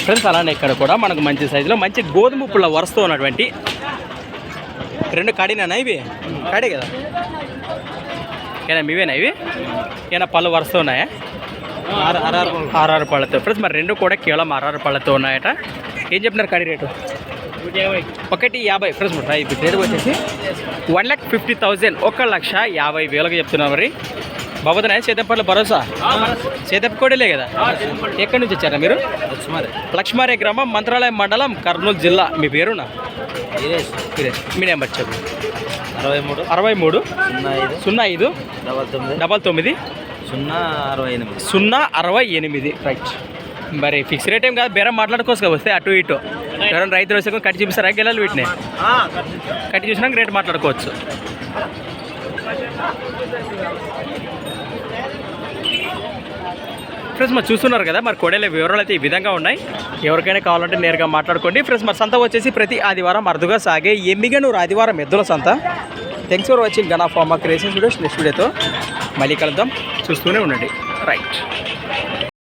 friends అలానే ఇక్కడ కూడా మనకు మంచి సైజులో మంచి గోధుమ పుల్ల వరుసతో ఉన్నటువంటి 2 కడినా ఇవి కడే కదా ఏనా మీవేనా ఇవి ఏమైనా పళ్ళు వరుసతో ఉన్నాయా 6 పళ్ళతో ఫ్రెండ్స్ మరి 2 కూడా కేవలం 6 పళ్ళతో ఉన్నాయట ఏం చెప్తున్నారు కడి రేటు 150 ఫ్రెండ్స్ రేటు వచ్చేసి 1,50,000 1,50,000 చెప్తున్నారు మరి బాబోతున్నాయా సేదప్పట్లో భరోసా సేదప్పకోడలే కదా ఎక్కడి నుంచి వచ్చారా మీరు లక్ష్మారే గ్రామం మంత్రాలయం మండలం కర్నూలు జిల్లా మీ పేరునా మీ నెంబర్ చెప్పు 63 05 99 068 రైట్ మరి ఫిక్స్ రేట్ ఏం కాదు బేరం మాట్లాడుకోవచ్చు వస్తే అటు ఇటు ఎవరైనా రైతులు వస్తే కట్టి చూపిస్తారా గెలాలి వీటిని కట్టి చూసినాక రేట్ మాట్లాడుకోవచ్చు ఫ్రెండ్స్ మరి చూస్తున్నారు కదా మరి కోడేల వివరాలు అయితే ఈ విధంగా ఉన్నాయి ఎవరికైనా కావాలంటే నేరుగా మాట్లాడుకోండి ఫ్రెండ్స్ మరి సంత వచ్చేసి ప్రతి ఆదివారం అరుదుగా సాగే ఎమ్మిగనూరు ఆదివారం ఎద్దుల సంత thanks for watching Gana pharma creations videos next వీడియోతో మళ్ళీ కలుద్దాం చూస్తూనే ఉండండి రైట్